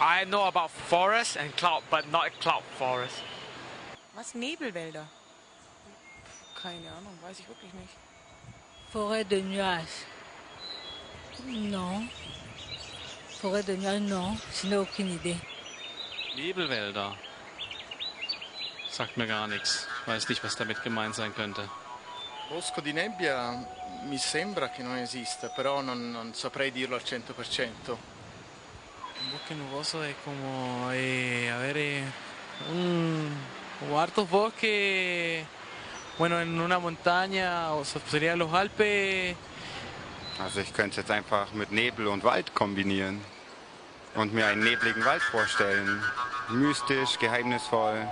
I know about forest and cloud, but not cloud forest. Was? Nebelwälder? Keine Ahnung, weiß ich wirklich nicht. Forêt de nuages. Non. Forêt de nuages, non. Je n'ai aucune idée. Nebelwälder. Sagt mir gar nichts. Weiß nicht, was damit gemeint sein könnte. Bosco di nebbia mi sembra che non esista, però non saprei dirlo al 100%. Un bosque nuboso es como, o hartos bosques, bueno, en una montaña, o serían los Alpes. Also ich könnte es jetzt einfach mit Nebel und Wald kombinieren und mir einen nebligen Wald vorstellen. Mystisch, geheimnisvoll.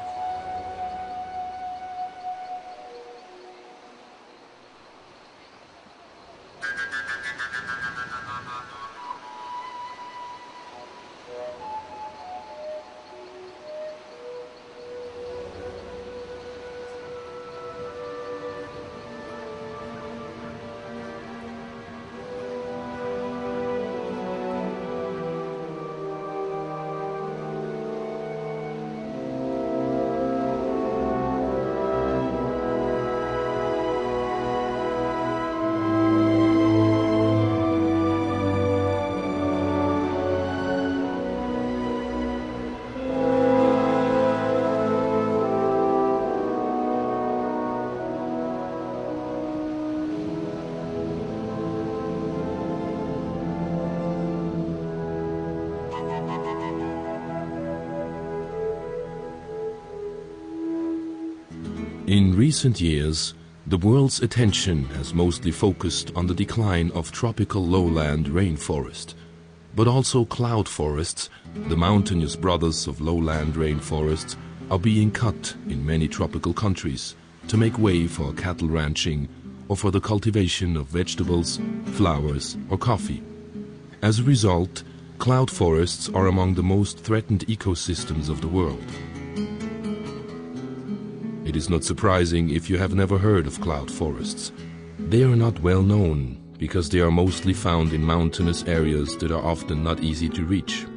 In recent years, the world's attention has mostly focused on the decline of tropical lowland rainforest, but also cloud forests, the mountainous brothers of lowland rainforests, are being cut in many tropical countries to make way for cattle ranching or for the cultivation of vegetables, flowers or coffee. As a result, cloud forests are among the most threatened ecosystems of the world. It is not surprising if you have never heard of cloud forests. They are not well known because they are mostly found in mountainous areas that are often not easy to reach.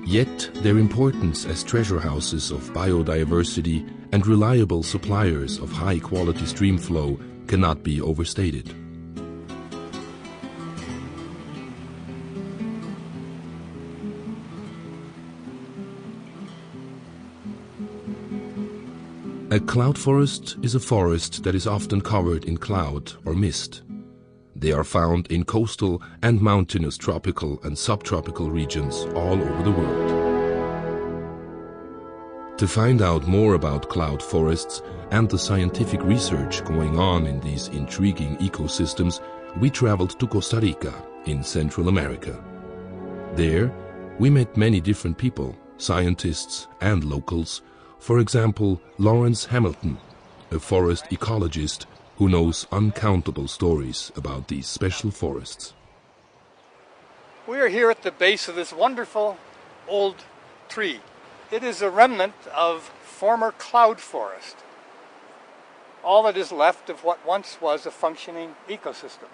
Yet their importance as treasure houses of biodiversity and reliable suppliers of high-quality stream flow cannot be overstated. A cloud forest is a forest that is often covered in cloud or mist. They are found in coastal and mountainous tropical and subtropical regions all over the world. To find out more about cloud forests and the scientific research going on in these intriguing ecosystems, we traveled to Costa Rica in Central America. There, we met many different people, scientists and locals. For example, Lawrence Hamilton, a forest ecologist who knows uncountable stories about these special forests. We are here at the base of this wonderful old tree. It is a remnant of former cloud forest. All that is left of what once was a functioning ecosystem.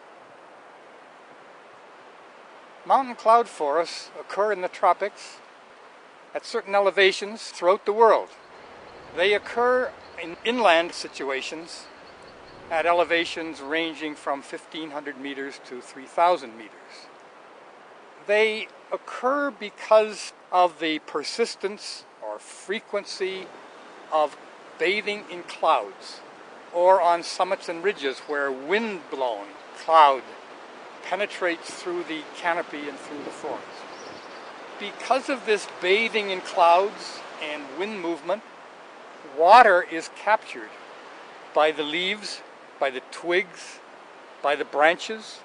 Mountain cloud forests occur in the tropics at certain elevations throughout the world. They occur in inland situations at elevations ranging from 1,500 meters to 3,000 meters. They occur because of the persistence or frequency of bathing in clouds, or on summits and ridges where wind-blown cloud penetrates through the canopy and through the forest. Because of this bathing in clouds and wind movement, water is captured by the leaves, by the twigs, by the branches,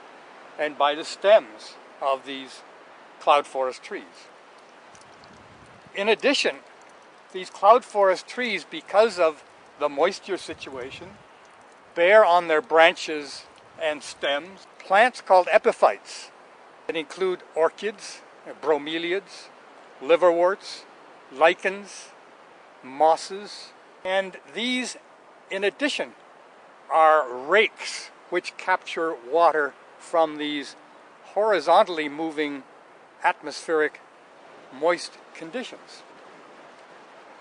and by the stems of these cloud forest trees. In addition, these cloud forest trees, because of the moisture situation, bear on their branches and stems plants called epiphytes that include orchids, bromeliads, liverworts, lichens, mosses, and these, in addition, are rakes which capture water from these horizontally moving atmospheric moist conditions.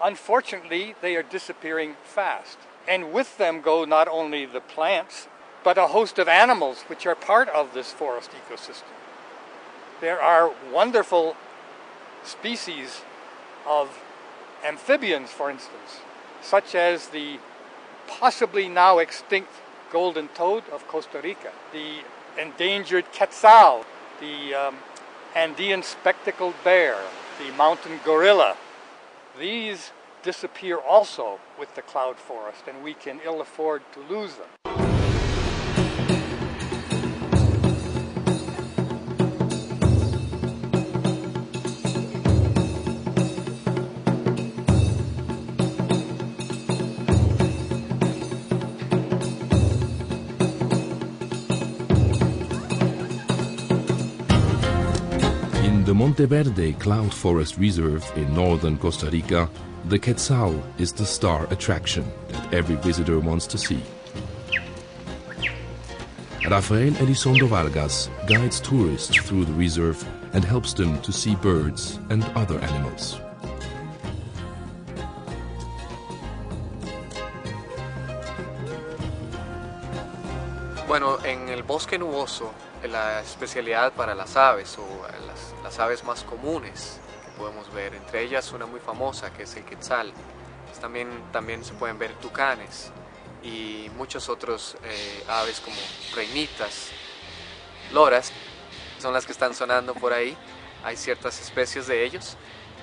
Unfortunately, they are disappearing fast. And with them go not only the plants, but a host of animals which are part of this forest ecosystem. There are wonderful species of amphibians, for instance, such as the possibly now extinct golden toad of Costa Rica, the endangered quetzal, the Andean spectacled bear, the mountain gorilla. These disappear also with the cloud forest, and we can ill afford to lose them. The Monteverde Cloud Forest Reserve in northern Costa Rica, the quetzal is the star attraction that every visitor wants to see. Rafael Elizondo Vargas guides tourists through the reserve and helps them to see birds and other animals. Bueno, en el bosque nuboso, la especialidad para las aves o las aves más comunes que podemos ver, entre ellas una muy famosa que es el quetzal. También se pueden ver tucanes y muchos otros aves como reinitas, loras, son las que están sonando por ahí. Hay ciertas especies de ellos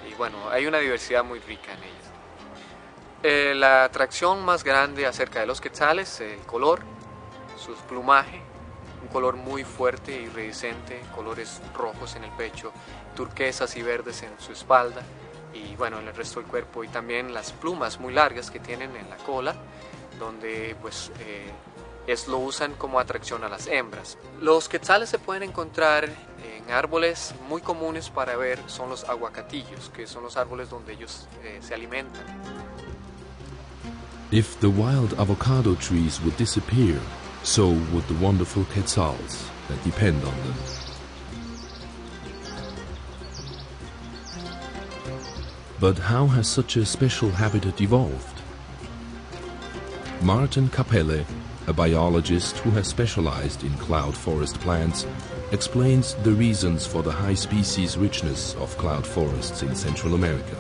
y bueno, hay una diversidad muy rica en ellas. La atracción más grande acerca de los quetzales, el color, su plumaje, un color muy fuerte y iridiscente, colores rojos en el pecho, turquesas y verdes en su espalda y bueno, en el resto del cuerpo, y también las plumas muy largas que tienen en la cola, donde pues lo usan como atracción a las hembras. Los quetzales se pueden encontrar en árboles muy comunes para ver, son los aguacatillos, que son los árboles donde ellos se alimentan. If the wild avocado trees would disappear, so would the wonderful quetzals that depend on them. But how has such a special habitat evolved? Martin Capelle, a biologist who has specialized in cloud forest plants, explains the reasons for the high species richness of cloud forests in Central America.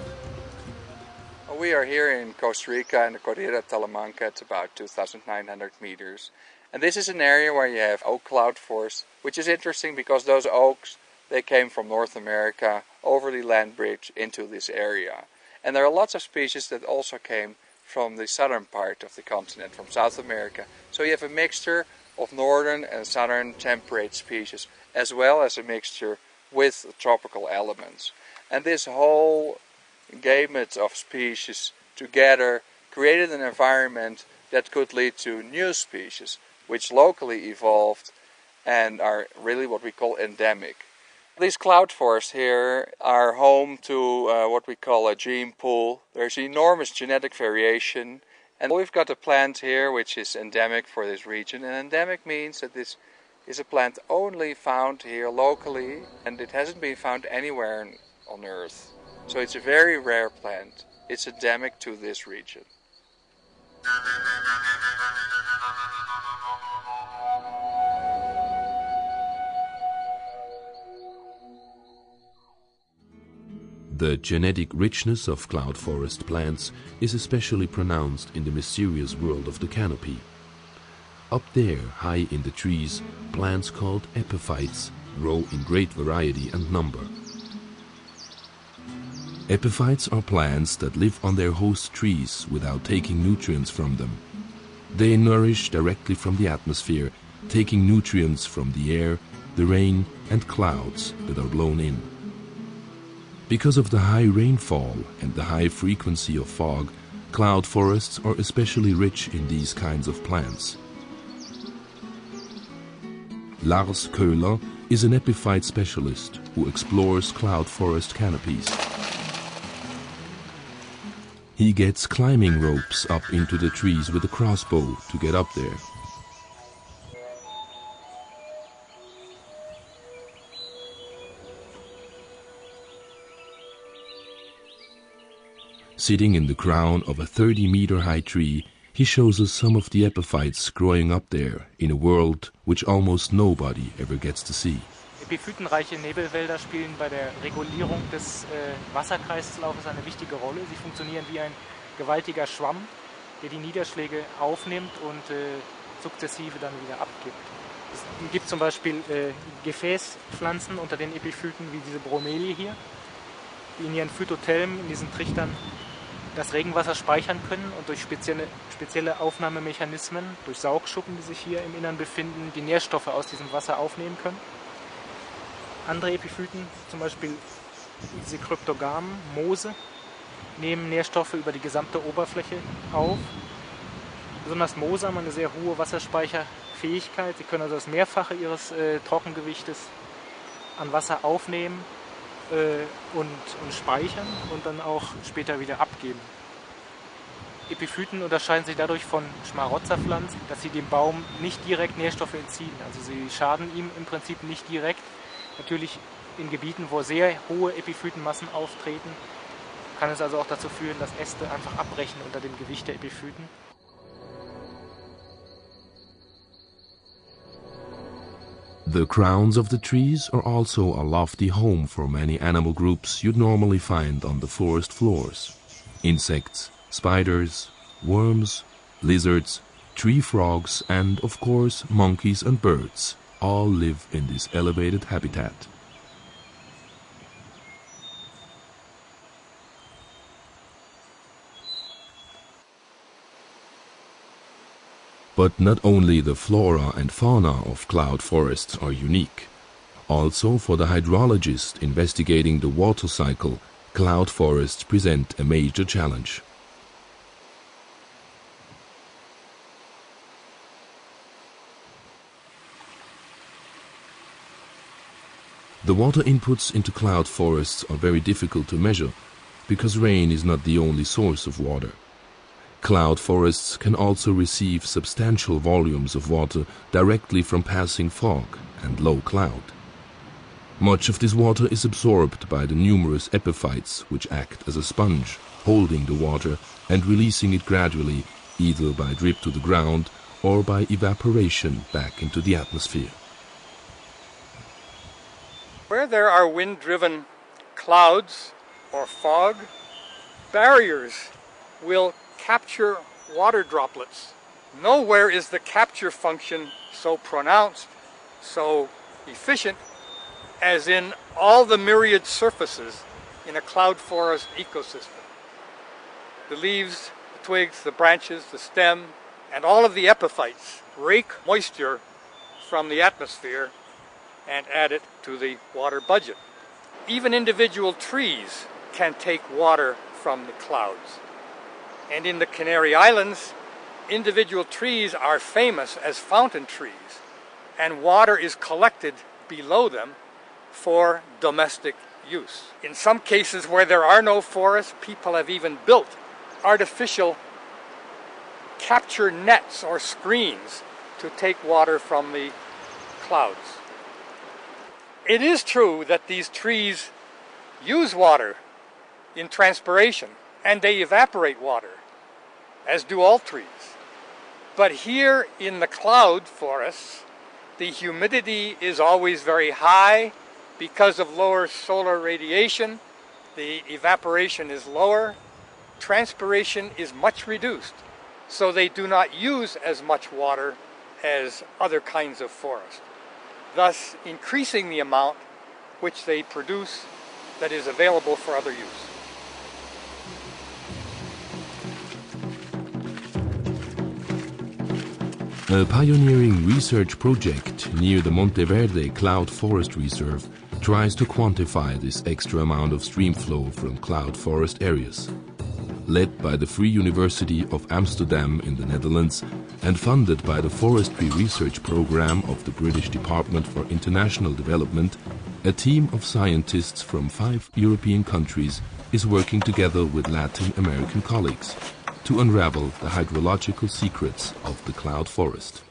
We are here in Costa Rica in the Cordillera Talamanca. It's about 2,900 meters. And this is an area where you have oak cloud forest, which is interesting because those oaks, they came from North America over the land bridge into this area. And there are lots of species that also came from the southern part of the continent, from South America. So you have a mixture of northern and southern temperate species, as well as a mixture with tropical elements. And this whole gamut of species together created an environment that could lead to new species, which locally evolved and are really what we call endemic. These cloud forests here are home to what we call a gene pool. There's enormous genetic variation, and we've got a plant here which is endemic for this region. And endemic means that this is a plant only found here locally, and it hasn't been found anywhere on Earth. So it's a very rare plant. It's endemic to this region. The genetic richness of cloud forest plants is especially pronounced in the mysterious world of the canopy. Up there, high in the trees, plants called epiphytes grow in great variety and number. Epiphytes are plants that live on their host trees without taking nutrients from them. They nourish directly from the atmosphere, taking nutrients from the air, the rain and clouds that are blown in. Because of the high rainfall and the high frequency of fog, cloud forests are especially rich in these kinds of plants. Lars Köhler is an epiphyte specialist who explores cloud forest canopies. He gets climbing ropes up into the trees with a crossbow to get up there. Sitting in the crown of a 30-meter-high tree, he shows us some of the epiphytes growing up there in a world which almost nobody ever gets to see. Epiphytenreiche Nebelwälder spielen bei der Regulierung des Wasserkreislaufes eine wichtige Rolle. Sie funktionieren wie ein gewaltiger Schwamm, der die Niederschläge aufnimmt und sukzessive dann wieder abgibt. Es gibt zum Beispiel Gefäßpflanzen unter den Epiphyten wie diese Bromelie hier, die in ihren Phytothelmen, in diesen Trichtern, das Regenwasser speichern können und durch spezielle Aufnahmemechanismen, durch Saugschuppen, die sich hier im Innern befinden, die Nährstoffe aus diesem Wasser aufnehmen können. Andere Epiphyten, zum Beispiel diese Kryptogamen, Moose, nehmen Nährstoffe über die gesamte Oberfläche auf. Besonders Moose haben eine sehr hohe Wasserspeicherfähigkeit. Sie können also das Mehrfache ihres Trockengewichtes an Wasser aufnehmen und speichern und dann auch später wieder abgeben. Epiphyten unterscheiden sich dadurch von Schmarotzerpflanzen, dass sie dem Baum nicht direkt Nährstoffe entziehen. Also sie schaden ihm im Prinzip nicht direkt. Natürlich in Gebieten, wo sehr hohe Epiphytenmassen auftreten, kann es also auch dazu führen, dass Äste einfach abbrechen unter dem Gewicht der Epiphyten. The crowns of the trees are also a lofty home for many animal groups you'd normally find on the forest floors. Insects, spiders, worms, lizards, tree frogs, and of course monkeys and birds all live in this elevated habitat. But not only the flora and fauna of cloud forests are unique. Also for the hydrologist investigating the water cycle, cloud forests present a major challenge. The water inputs into cloud forests are very difficult to measure, because rain is not the only source of water. Cloud forests can also receive substantial volumes of water directly from passing fog and low cloud. Much of this water is absorbed by the numerous epiphytes which act as a sponge, holding the water and releasing it gradually, either by drip to the ground or by evaporation back into the atmosphere. Where there are wind-driven clouds or fog, barriers will capture water droplets. Nowhere is the capture function so pronounced, so efficient, as in all the myriad surfaces in a cloud forest ecosystem. The leaves, the twigs, the branches, the stem, and all of the epiphytes rake moisture from the atmosphere and add it to the water budget. Even individual trees can take water from the clouds. And in the Canary Islands, individual trees are famous as fountain trees, and water is collected below them for domestic use. In some cases where there are no forests, people have even built artificial capture nets or screens to take water from the clouds. It is true that these trees use water in transpiration, and they evaporate water, as do all trees. But here in the cloud forests, the humidity is always very high because of lower solar radiation. The evaporation is lower. Transpiration is much reduced, so they do not use as much water as other kinds of forest, thus increasing the amount which they produce that is available for other use. A pioneering research project near the Monteverde Cloud Forest Reserve tries to quantify this extra amount of stream flow from cloud forest areas. Led by the Free University of Amsterdam in the Netherlands and funded by the Forestry Research Program of the British Department for International Development, a team of scientists from 5 European countries is working together with Latin American colleagues to unravel the hydrological secrets of the cloud forest.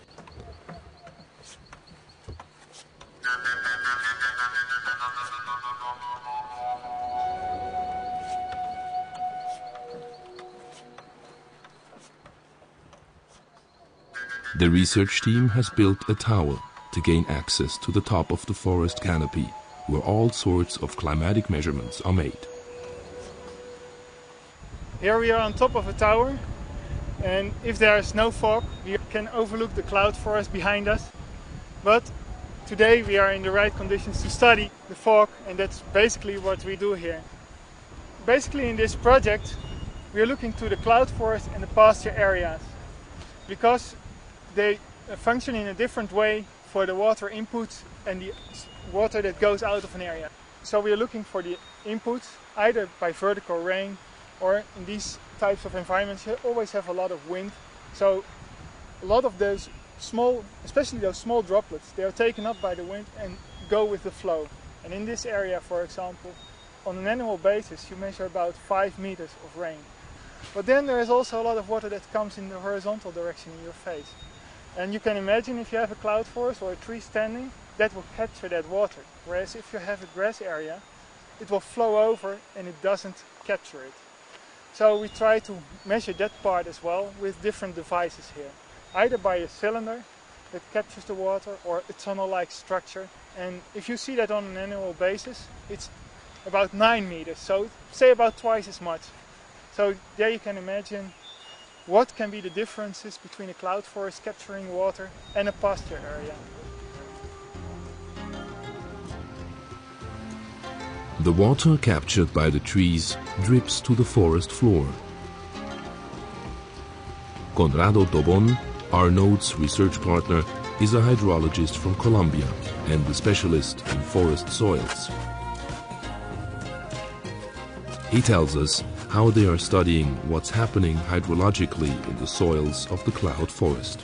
The research team has built a tower to gain access to the top of the forest canopy, where all sorts of climatic measurements are made. Here we are on top of a tower, and if there is no fog, we can overlook the cloud forest behind us. But today we are in the right conditions to study the fog, and that's basically what we do here. Basically in this project we are looking to the cloud forest and the pasture areas, because they function in a different way for the water input and the water that goes out of an area. So we are looking for the inputs either by vertical rain, or in these types of environments you always have a lot of wind. So a lot of those small, especially those small droplets, they are taken up by the wind and go with the flow. And in this area, for example, on an annual basis you measure about 5 meters of rain. But then there is also a lot of water that comes in the horizontal direction in your face. And you can imagine if you have a cloud forest or a tree standing, that will capture that water. Whereas if you have a grass area, it will flow over and it doesn't capture it. So we try to measure that part as well with different devices here. Either by a cylinder that captures the water or a tunnel-like structure. And if you see that on an annual basis, it's about 9 meters, so say about twice as much. So there you can imagine what can be the differences between a cloud forest capturing water and a pasture area. The water captured by the trees drips to the forest floor. Conrado Tobon, our node's research partner, is a hydrologist from Colombia and a specialist in forest soils. He tells us how they are studying what's happening hydrologically in the soils of the cloud forest.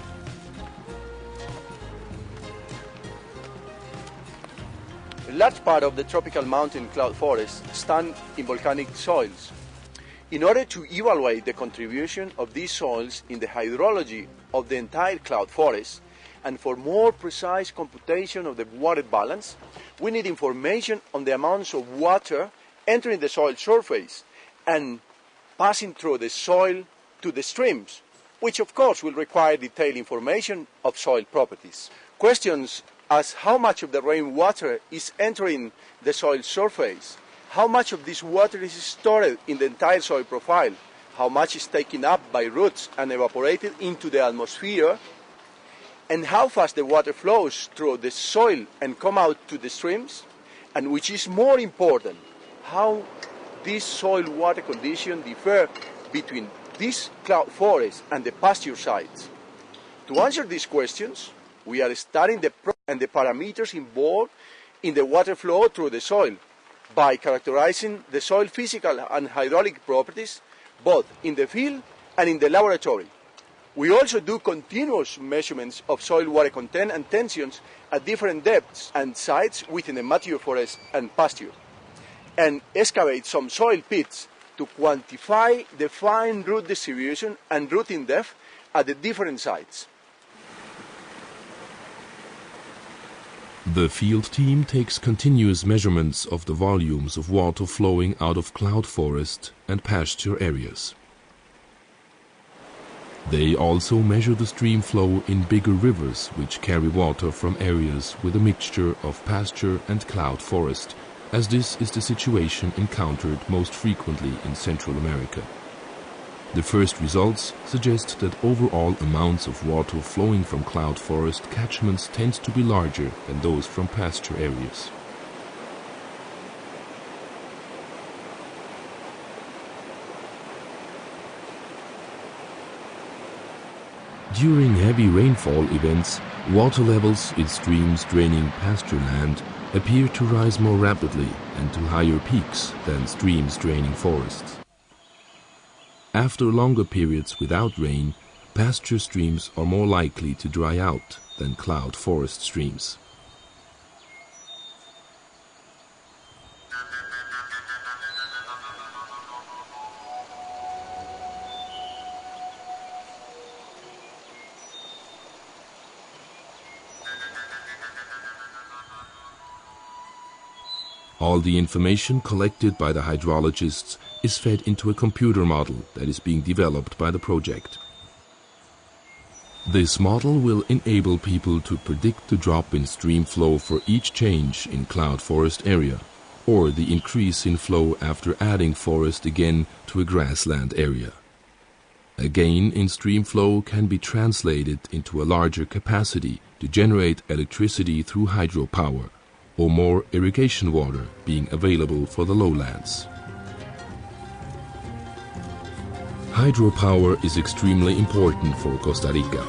A large part of the tropical mountain cloud forest stand in volcanic soils. In order to evaluate the contribution of these soils in the hydrology of the entire cloud forest, and for more precise computation of the water balance, we need information on the amounts of water entering the soil surface and passing through the soil to the streams, which of course will require detailed information of soil properties. Questions as how much of the rainwater is entering the soil surface, how much of this water is stored in the entire soil profile, how much is taken up by roots and evaporated into the atmosphere, and how fast the water flows through the soil and come out to the streams, and which is more important, how these soil water conditions differ between this cloud forest and the pasture sites. To answer these questions, we are studying the parameters involved in the water flow through the soil by characterizing the soil physical and hydraulic properties both in the field and in the laboratory. We also do continuous measurements of soil water content and tensions at different depths and sites within the mature forest and pasture, and excavate some soil pits to quantify the fine root distribution and rooting depth at the different sites. The field team takes continuous measurements of the volumes of water flowing out of cloud forest and pasture areas. They also measure the stream flow in bigger rivers which carry water from areas with a mixture of pasture and cloud forest, as this is the situation encountered most frequently in Central America. The first results suggest that overall amounts of water flowing from cloud forest catchments tend to be larger than those from pasture areas. During heavy rainfall events, water levels in streams draining pasture land appear to rise more rapidly and to higher peaks than streams draining forests. After longer periods without rain, pasture streams are more likely to dry out than cloud forest streams. All the information collected by the hydrologists is fed into a computer model that is being developed by the project. This model will enable people to predict the drop in stream flow for each change in cloud forest area, or the increase in flow after adding forest again to a grassland area. A gain in stream flow can be translated into a larger capacity to generate electricity through hydropower, or more irrigation water being available for the lowlands. Hydropower is extremely important for Costa Rica.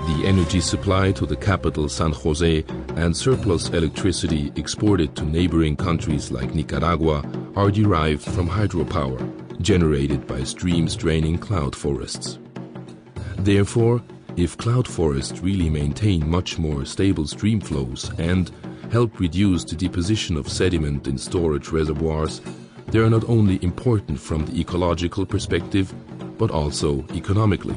The energy supply to the capital San Jose and surplus electricity exported to neighboring countries like Nicaragua are derived from hydropower, generated by streams draining cloud forests. Therefore, if cloud forests really maintain much more stable stream flows and help reduce the deposition of sediment in storage reservoirs, they are not only important from the ecological perspective, but also economically.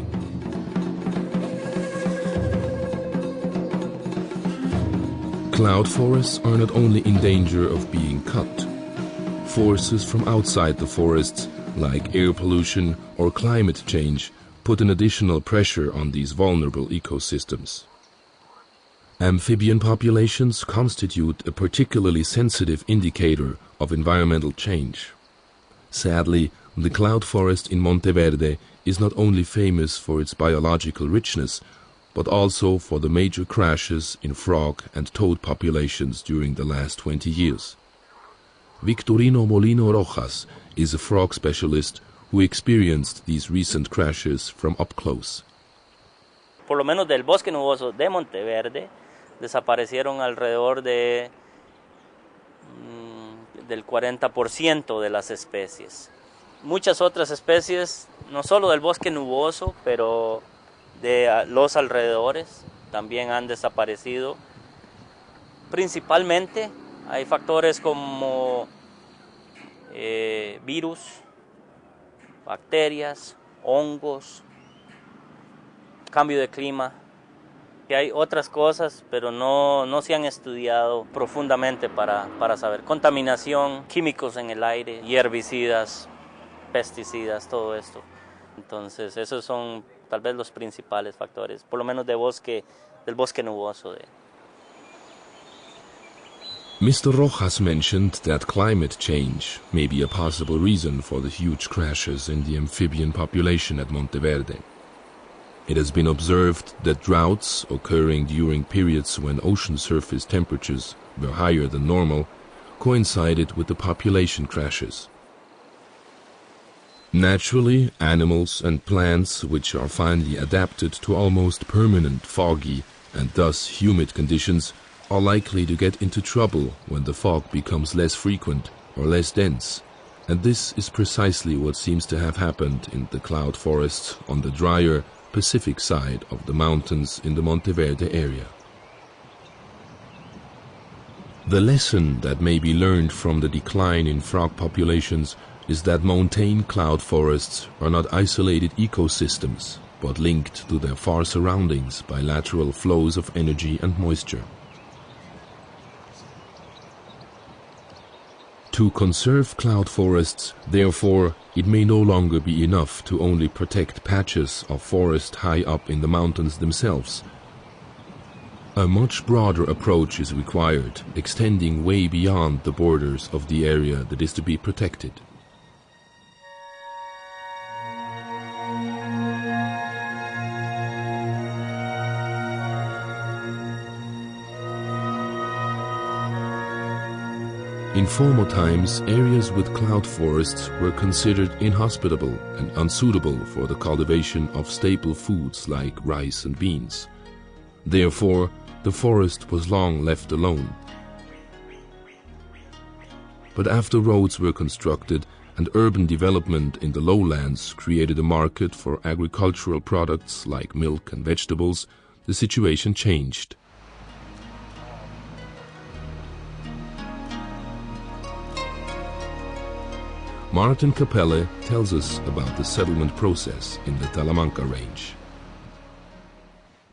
Cloud forests are not only in danger of being cut. Forces from outside the forests, like air pollution or climate change, put an additional pressure on these vulnerable ecosystems. Amphibian populations constitute a particularly sensitive indicator of environmental change. Sadly, the cloud forest in Monteverde is not only famous for its biological richness, but also for the major crashes in frog and toad populations during the last 20 years. Victorino Molino Rojas is a frog specialist who experienced these recent crashes from up close. Por lo menos del bosque nuboso de Monteverde desaparecieron alrededor del 40% de las especies. Muchas otras especies, no solo del bosque nuboso, pero de los alrededores, también han desaparecido. Principalmente hay factores como virus, bacterias, hongos, cambio de clima. Y hay otras cosas, pero no se han estudiado profundamente para saber. Contaminación, químicos en el aire, y herbicidas, pesticidas, todo esto. Entonces, esos son tal vez los principales factores, por lo menos del bosque nuboso. Mr. Rojas mentioned that climate change may be a possible reason for the huge crashes in the amphibian population at Monteverde. It has been observed that droughts occurring during periods when ocean surface temperatures were higher than normal coincided with the population crashes. Naturally, animals and plants which are finely adapted to almost permanent foggy and thus humid conditions are likely to get into trouble when the fog becomes less frequent or less dense, and this is precisely what seems to have happened in the cloud forests on the drier Pacific side of the mountains in the Monteverde area. The lesson that may be learned from the decline in frog populations is that montane cloud forests are not isolated ecosystems, but linked to their far surroundings by lateral flows of energy and moisture. To conserve cloud forests, therefore, it may no longer be enough to only protect patches of forest high up in the mountains themselves. A much broader approach is required, extending way beyond the borders of the area that is to be protected. In former times, areas with cloud forests were considered inhospitable and unsuitable for the cultivation of staple foods like rice and beans. Therefore, the forest was long left alone. But after roads were constructed and urban development in the lowlands created a market for agricultural products like milk and vegetables, the situation changed. Martin Capelle tells us about the settlement process in the Talamanca range.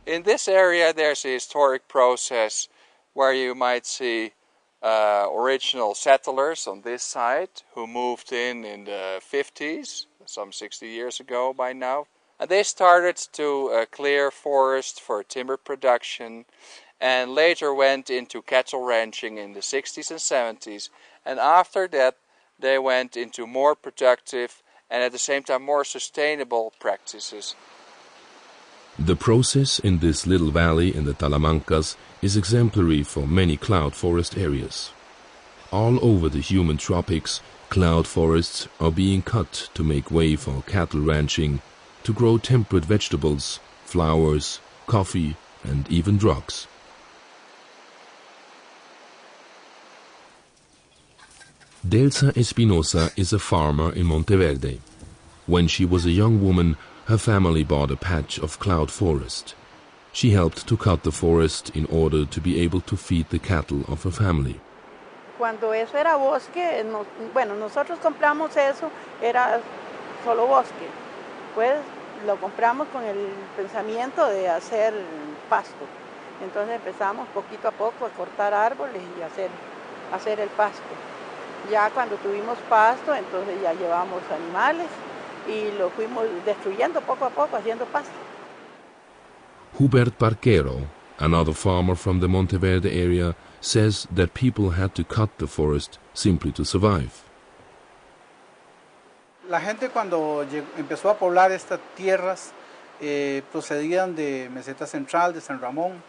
In this area there's a historic process where you might see original settlers on this side who moved in the 50s, some 60 years ago by now, And they started to clear forest for timber production, and later went into cattle ranching in the 60s and 70s. And after that, they went into more productive and at the same time more sustainable practices. The process in this little valley in the Talamancas is exemplary for many cloud forest areas. All over the human tropics, cloud forests are being cut to make way for cattle ranching, to grow temperate vegetables, flowers, coffee, and even drugs. Delsa Espinosa is a farmer in Monteverde. When she was a young woman, her family bought a patch of cloud forest. She helped to cut the forest in order to be able to feed the cattle of her family. Cuando eso era bosque, bueno, nosotros compramos eso, era solo bosque. Pues lo compramos con el pensamiento de hacer pasto. Entonces empezamos poquito a poco a cortar árboles y hacer el pasto. Ya cuando tuvimos pasto, entonces ya llevamos animales y lo fuimos destruyendo poco a poco, haciendo pasto. Hubert Barquero, another farmer from the Monteverde area, says that people had to cut the forest simply to survive. La gente cuando empezó a poblar estas tierras procedían de Meseta Central, de San Ramón,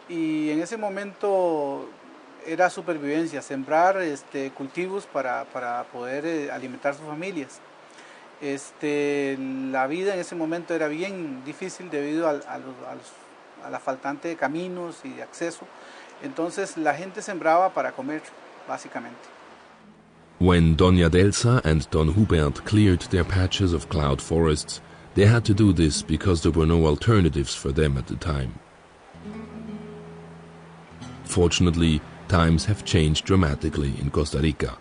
y en ese momento era supervivencia, sembrar cultivos para poder alimentar sus familias. La vida en ese momento era bien difícil debido a la faltante de caminos y de acceso. Entonces la gente sembraba para comer, básicamente. When Doña Delsa and Don Hubert cleared their patches of cloud forests, they had to do this because there were no alternatives for them at the time. Fortunately, times have changed dramatically in Costa Rica.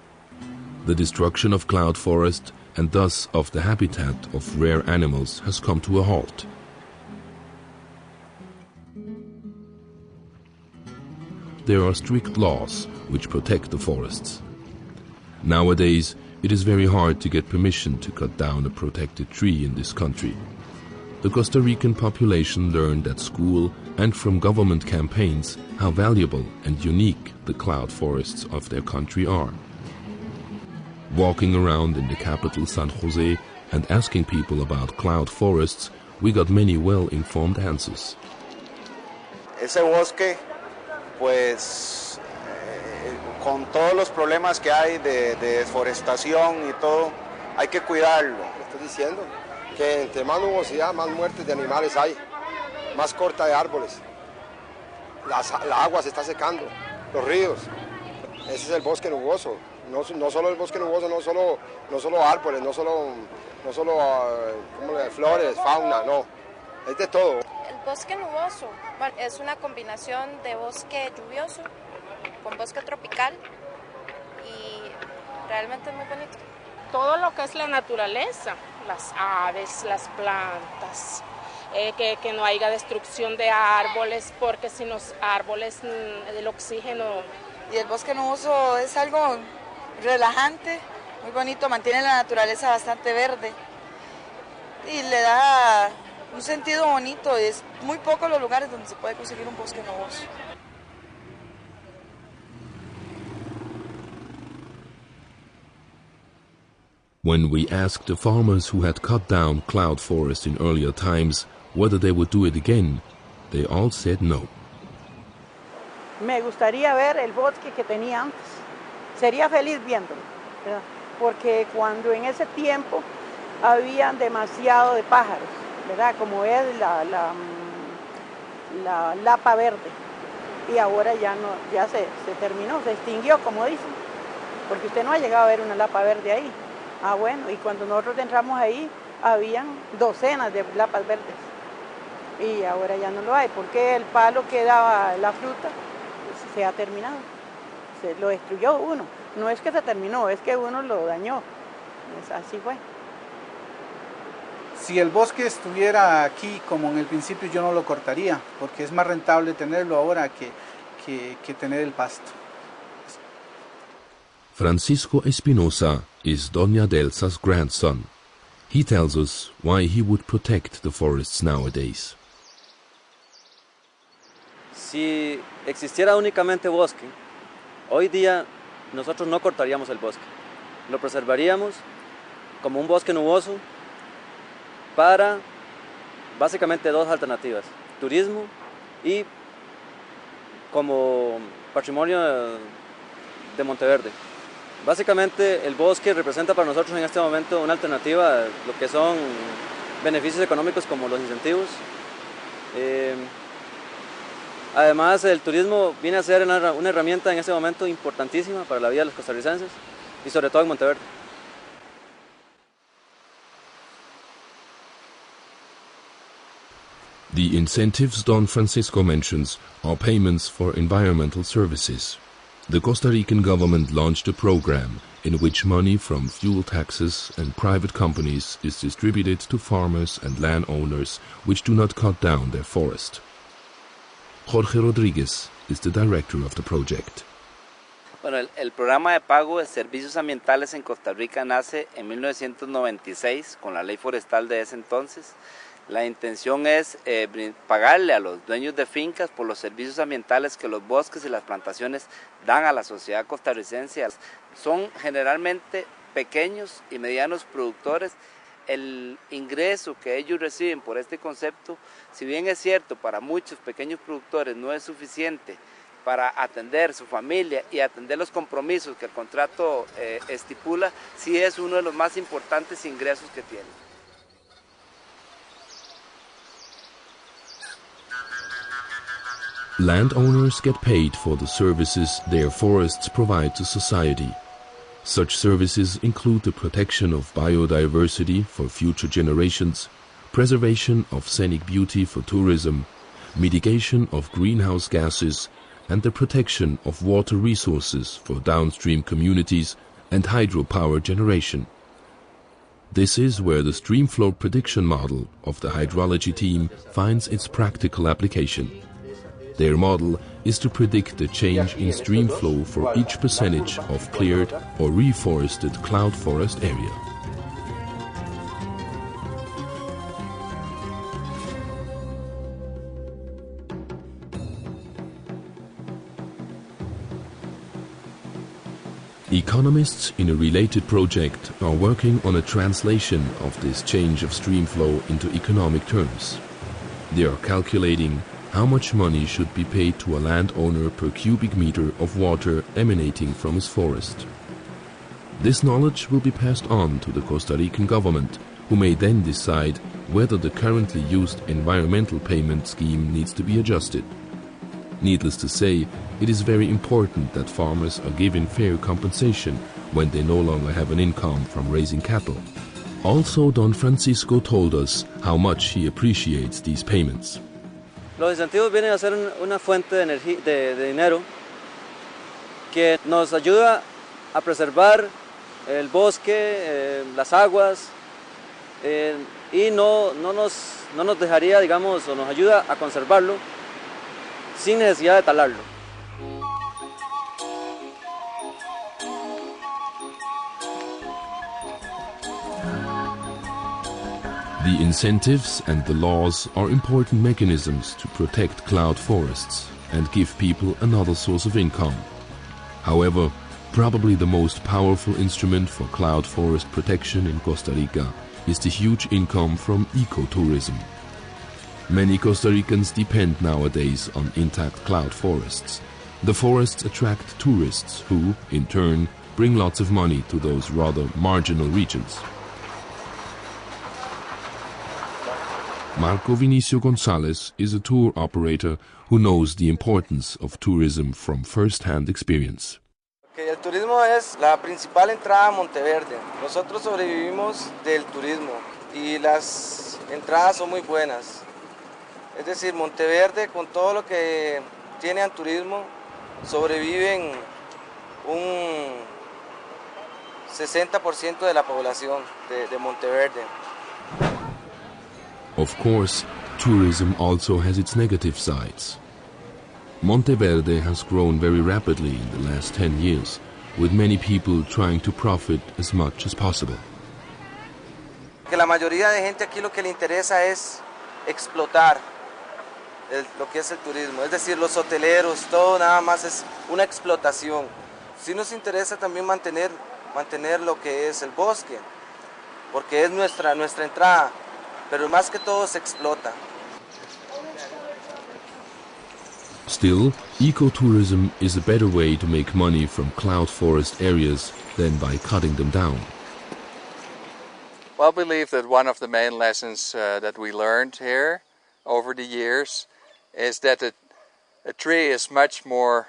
The destruction of cloud forest and thus of the habitat of rare animals has come to a halt. There are strict laws which protect the forests. Nowadays, it is very hard to get permission to cut down a protected tree in this country. The Costa Rican population learned at school and from government campaigns how valuable and unique the cloud forests of their country are. Walking around in the capital San Jose and asking people about cloud forests, we got many well-informed answers. Ese bosque, pues, con todos los problemas que hay de deforestación y todo, hay que cuidarlo. Estoy diciendo que entre más nubosidad, más muertes de animales hay, más corta de árboles. La agua se está secando, los ríos. Ese es el bosque nuboso. No solo el bosque nuboso, no solo árboles, no solo flores, fauna, no. Es de todo. El bosque nuboso es una combinación de bosque lluvioso con bosque tropical y realmente es muy bonito. Todo lo que es la naturaleza, las aves, las plantas, que no haya destrucción de árboles, porque sin los árboles el oxígeno... Y el bosque nuboso es algo relajante, muy bonito, mantiene la naturaleza bastante verde y le da un sentido bonito. Es muy pocos los lugares donde se puede conseguir un bosque nuboso. When we asked the farmers who had cut down cloud forest in earlier times whether they would do it again, they all said no. Me gustaría ver el bosque que tenía antes. Sería feliz viéndolo, ¿verdad? Porque cuando en ese tiempo habían demasiado de pájaros, ¿verdad? Como es la lapa verde. Y ahora ya se terminó, se extinguió, como dicen. Porque usted no ha llegado a ver una lapa verde ahí. Ah, bueno, y cuando nosotros entramos ahí, habían docenas de lapas verdes. Y ahora ya no lo hay, porque el palo que daba la fruta se ha terminado. Se lo destruyó uno. No es que se terminó, es que uno lo dañó. Así fue. Si el bosque estuviera aquí como en el principio, yo no lo cortaría, porque es más rentable tenerlo ahora que tener el pasto. Francisco Espinosa is Doña Delsa's grandson. He tells us why he would protect the forests nowadays. Si existiera únicamente bosque, hoy día nosotros no cortaríamos el bosque. Lo preservaríamos como un bosque nuboso para básicamente dos alternativas: turismo y como patrimonio de Monteverde. Básicamente el bosque representa para nosotros en este momento una alternativa a lo que son beneficios económicos como los incentivos. Además, el turismo viene a ser una herramienta en este momento importantísima para la vida de los costarricenses y sobre todo en Monteverde. The incentives Don Francisco mentions are payments for environmental services. The Costa Rican government launched a program in which money from fuel taxes and private companies is distributed to farmers and landowners which do not cut down their forest. Jorge Rodríguez is the director of the project. Bueno, el programa de pago de servicios ambientales en Costa Rica nace en 1996 con la ley forestal de ese entonces. La intención es pagarle a los dueños de fincas por los servicios ambientales que los bosques y las plantaciones dan a la sociedad costarricense. Son generalmente pequeños y medianos productores. El ingreso que ellos reciben por este concepto, si bien es cierto, para muchos pequeños productores no es suficiente para atender su familia y atender los compromisos que el contrato estipula, sí es uno de los más importantes ingresos que tienen. Landowners get paid for the services their forests provide to society. Such services include the protection of biodiversity for future generations, preservation of scenic beauty for tourism, mitigation of greenhouse gases, and the protection of water resources for downstream communities and hydropower generation. This is where the stream flow prediction model of the hydrology team finds its practical application. Their model is to predict the change in stream flow for each percentage of cleared or reforested cloud forest area. Economists in a related project are working on a translation of this change of stream flow into economic terms. They are calculating how much money should be paid to a landowner per cubic meter of water emanating from his forest. This knowledge will be passed on to the Costa Rican government, who may then decide whether the currently used environmental payment scheme needs to be adjusted. Needless to say, it is very important that farmers are given fair compensation when they no longer have an income from raising cattle. Also, Don Francisco told us how much he appreciates these payments. Los incentivos vienen a ser una fuente de energía, de dinero que nos ayuda a preservar el bosque, las aguas y no nos dejaría, digamos, o nos ayuda a conservarlo sin necesidad de talarlo. The incentives and the laws are important mechanisms to protect cloud forests and give people another source of income. However, probably the most powerful instrument for cloud forest protection in Costa Rica is the huge income from ecotourism. Many Costa Ricans depend nowadays on intact cloud forests. The forests attract tourists who, in turn, bring lots of money to those rather marginal regions. Marco Vinicio González is a tour operator who knows the importance of tourism from first-hand experience. El turismo es la principal entrada a Monteverde. Nosotros sobrevivimos del turismo y las entradas son muy buenas. Es decir, Monteverde, con todo lo que tiene en turismo, sobreviven un 60% de la población de Monteverde. Of course, tourism also has its negative sides. Monteverde has grown very rapidly in the last 10 years, with many people trying to profit as much as possible. Que la mayoría de gente aquí lo que le interesa es explotar lo que es el turismo, es decir, los hoteleros, todo nada más es una explotación. Sí nos interesa también mantener lo que es el bosque, porque es nuestra entrada, pero más que todo se explota. Still, ecotourism is a better way to make money from cloud forest areas than by cutting them down. Well, I believe that one of the main lessons that we learned here over the years is that a tree is much more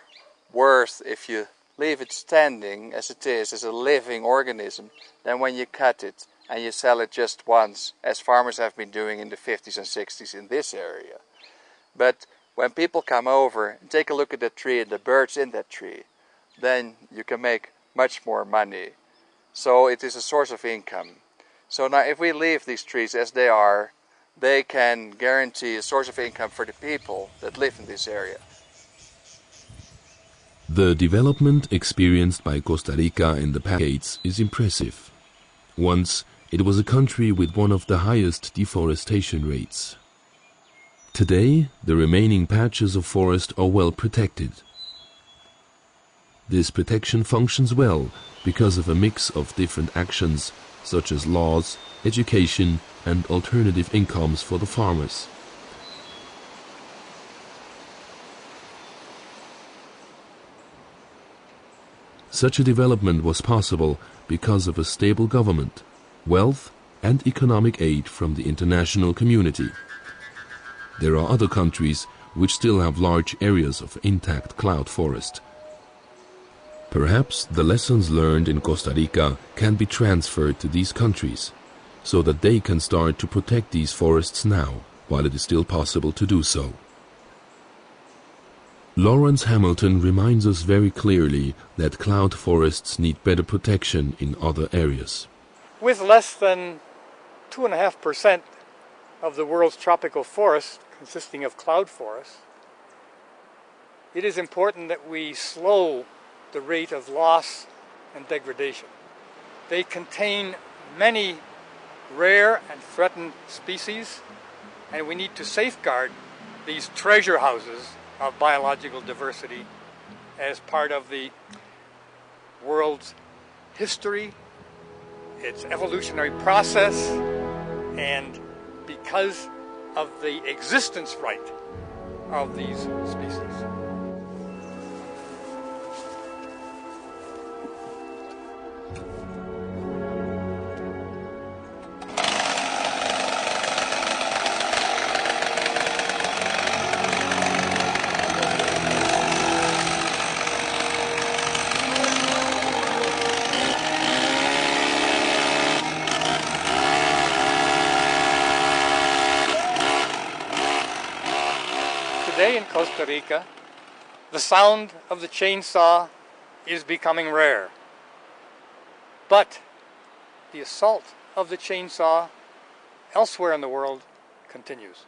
worth if you leave it standing as it is, as a living organism, than when you cut it and you sell it just once, as farmers have been doing in the 50s and 60s in this area. But when people come over and take a look at the tree and the birds in that tree, then you can make much more money. So it is a source of income. So now if we leave these trees as they are, they can guarantee a source of income for the people that live in this area. The development experienced by Costa Rica in the past decades is impressive. Once, it was a country with one of the highest deforestation rates. Today, the remaining patches of forest are well protected. This protection functions well because of a mix of different actions, such as laws, education, and alternative incomes for the farmers. Such a development was possible because of a stable government, wealth, and economic aid from the international community. There are other countries which still have large areas of intact cloud forest. Perhaps the lessons learned in Costa Rica can be transferred to these countries, so that they can start to protect these forests now, while it is still possible to do so. Lawrence Hamilton reminds us very clearly that cloud forests need better protection in other areas. With less than 2.5% of the world's tropical forests consisting of cloud forests, it is important that we slow the rate of loss and degradation. They contain many rare and threatened species, and we need to safeguard these treasure houses of biological diversity as part of the world's history, its evolutionary process, and because of the existence right of these species. Today in Costa Rica, the sound of the chainsaw is becoming rare. But the assault of the chainsaw elsewhere in the world continues.